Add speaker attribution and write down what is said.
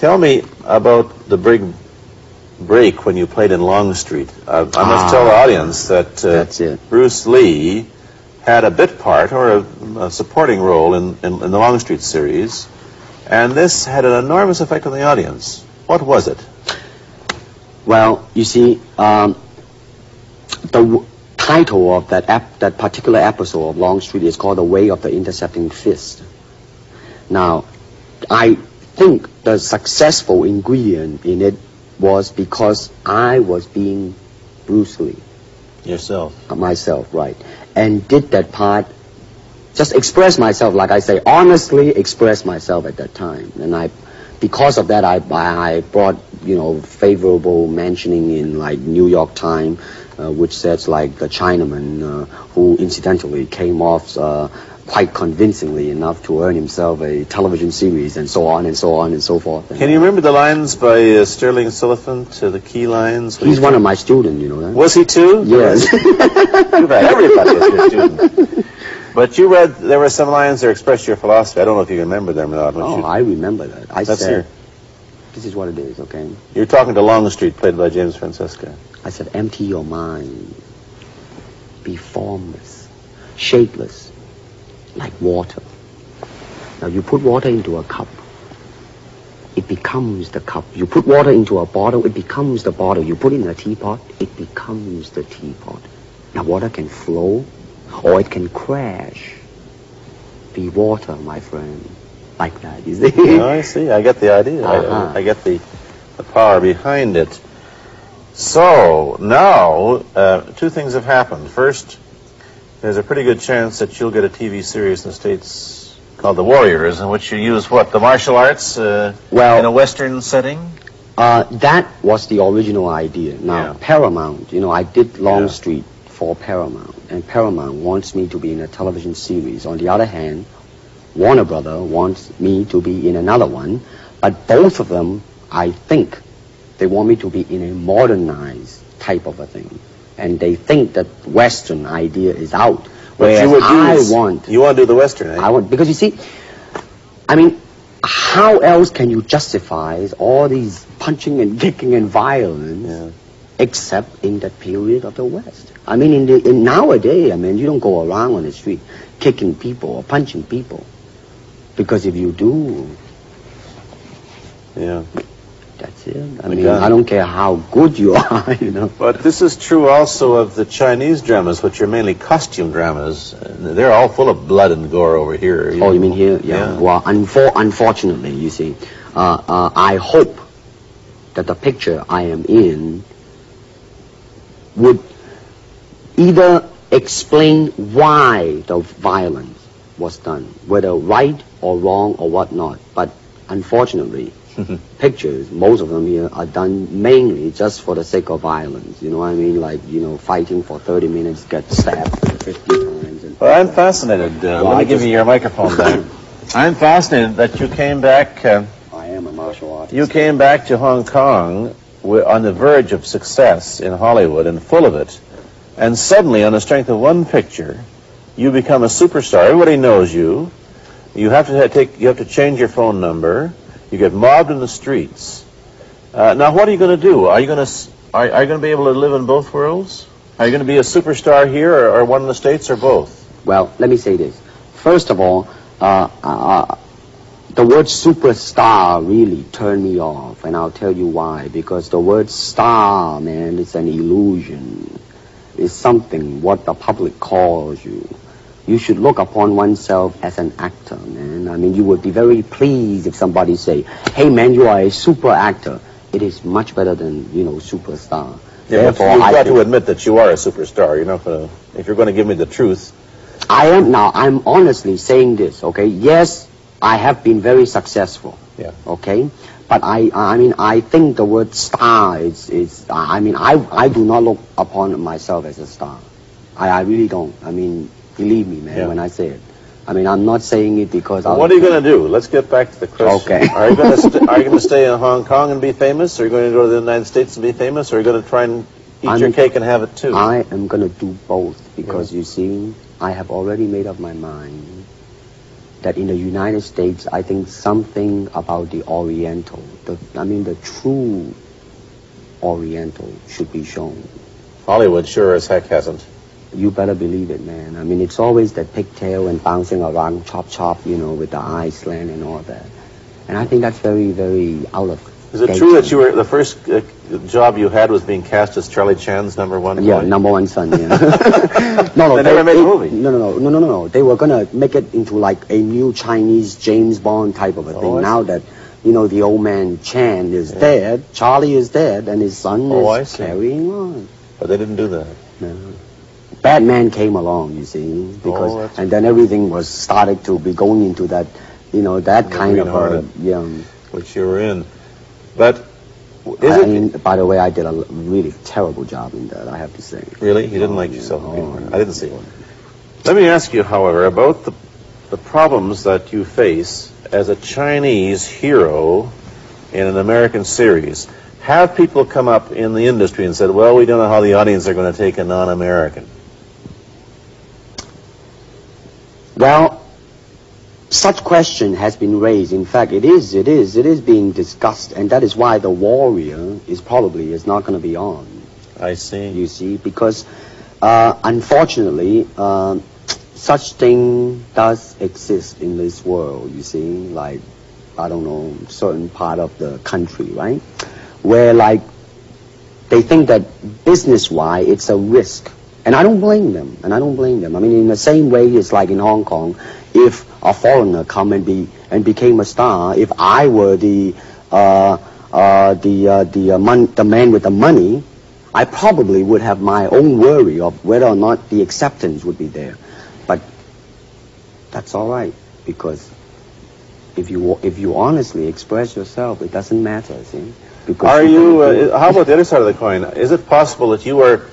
Speaker 1: Tell me about the big break when you played in Longstreet. I must tell the audience that
Speaker 2: that's it.
Speaker 1: Bruce Lee had a bit part or a supporting role in the Longstreet series, and this had an enormous effect on the audience. What was it?
Speaker 2: Well, you see, the title of that particular episode of Longstreet is called The Way of the Intercepting Fist. Now, I think the successful ingredient in it was because I was being Bruce Lee.
Speaker 1: Yourself.
Speaker 2: Myself, right. And did that part, just express myself, like I say, honestly express myself at that time. And because of that, I brought, favorable mentioning in, like, New York Times, which says, like, the Chinaman, who incidentally came off quite convincingly enough to earn himself a television series, and so on and so on and so forth.
Speaker 1: Can you remember the lines by Sterling Siliphant, the key lines?
Speaker 2: He's one of my students, you know that.
Speaker 1: Was he too?
Speaker 2: Yes.
Speaker 1: Everybody was your student. But you read, there were some lines that expressed your philosophy. I don't know if you remember them or not.
Speaker 2: Oh, I remember that. I
Speaker 1: said, here.
Speaker 2: This is what it is, okay?
Speaker 1: You're talking to Longstreet, played by James Francesca.
Speaker 2: I said, empty your mind. Be formless, shapeless, like water. Now, you put water into a cup, it becomes the cup. You put water into a bottle, it becomes the bottle. You put it in a teapot, it becomes the teapot. Now, water can flow, or it can crash. Be water, my friend. Like that, you see?
Speaker 1: Oh, I see. I get the idea. I get the power behind it. So, now, two things have happened. First, there's a pretty good chance that you'll get a TV series in the States called The Warriors, in which you use, what, the martial arts in a Western setting?
Speaker 2: That was the original idea. Now, Paramount, I did Longstreet for Paramount, and Paramount wants me to be in a television series. On the other hand, Warner Brother wants me to be in another one, but both of them, I think, they want me to be in a modernized type of a thing. And they think that Western idea is out.
Speaker 1: But you want to do the Western, eh?
Speaker 2: I want, because you see, I mean, how else can you justify all these punching and kicking and violence except in that period of the West? I mean, in nowadays, I mean, you don't go around on the street kicking people or punching people. Because if you do, that's it. I mean, I don't care how good you are,
Speaker 1: But this is true also of the Chinese dramas, which are mainly costume dramas. They're all full of blood and gore over here.
Speaker 2: Oh, you mean here? Yeah. Well, unfortunately, you see, I hope that the picture I am in would either explain why the violence was done, whether right or wrong or whatnot. But unfortunately, pictures, most of them here, are done mainly just for the sake of violence. You know what I mean? Like, fighting for 30 minutes, get stabbed 50 times.
Speaker 1: Well, I'm fascinated. Let me give you your microphone back. I'm fascinated that you came back.
Speaker 2: I am a martial artist.
Speaker 1: You came back to Hong Kong on the verge of success in Hollywood and full of it. And suddenly, on the strength of one picture, you become a superstar. Everybody knows you. You have to change your phone number. You get mobbed in the streets. Now, what are you going to do? Are you going to be able to live in both worlds? Are you going to be a superstar here, or one in the States, or both?
Speaker 2: Well, let me say this. First of all, the word superstar really turned me off, and I'll tell you why. Because the word star, man, it's an illusion. It's something what the public calls you. You should look upon oneself as an actor, man. I mean, you would be very pleased if somebody say, hey, man, you are a super actor. It is much better than, superstar.
Speaker 1: Yeah, therefore, you've got to admit that you are a superstar. You're not going to, if you're going to give me the truth.
Speaker 2: I'm honestly saying this, okay? Yes, I have been very successful.
Speaker 1: Yeah.
Speaker 2: Okay? But I think the word star I do not look upon myself as a star. I really don't. I mean, believe me, man, when I say it. I mean, I'm not saying it because
Speaker 1: what are you going to do? Let's get back to the question.
Speaker 2: Okay.
Speaker 1: Are you going to stay in Hong Kong and be famous? Or are you going to go to the United States and be famous? Or are you going to try and eat your cake and have it too?
Speaker 2: I am going to do both because, you see, I have already made up my mind that in the United States, I think something about the Oriental the true Oriental should be shown.
Speaker 1: Hollywood sure as heck hasn't.
Speaker 2: You better believe it, man. I mean, it's always that pigtail and bouncing around, chop, with the eyes slant and all that. And I think that's very, very out of
Speaker 1: Is it true that you were the first job you had was being cast as Charlie Chan's number one?
Speaker 2: Yeah, number one son. Yeah. No,
Speaker 1: they never made a movie.
Speaker 2: No. They were gonna make it into like a new Chinese James Bond type of a thing. Now that the old man Chan is dead, Charlie is dead, and his son is carrying on.
Speaker 1: But they didn't do that.
Speaker 2: No. Batman came along, you see, because and then everything was started to be going into that, that kind of
Speaker 1: which you were in. But
Speaker 2: by the way, I did a really terrible job in that, I have to say.
Speaker 1: Really? You didn't like yourself? I didn't see it. Let me ask you, however, about the problems that you face as a Chinese hero in an American series. Have people come up in the industry and said, well, we don't know how the audience are going to take a non-American?
Speaker 2: Well, such question has been raised. In fact, it is being discussed, and that is why The Warrior is not going to be on.
Speaker 1: I see.
Speaker 2: You see, because unfortunately, such thing does exist in this world. You see, like, I don't know, certain part of the country, right, where like they think that business-wise it's a risk, and I don't blame them. I mean, in the same way, it's like in Hong Kong. If a foreigner come and became a star, if I were the man with the money, I probably would have my own worry of whether or not the acceptance would be there. But that's all right, because if you honestly express yourself, it doesn't matter. See? Because
Speaker 1: how about the other side of the coin? Is it possible that you are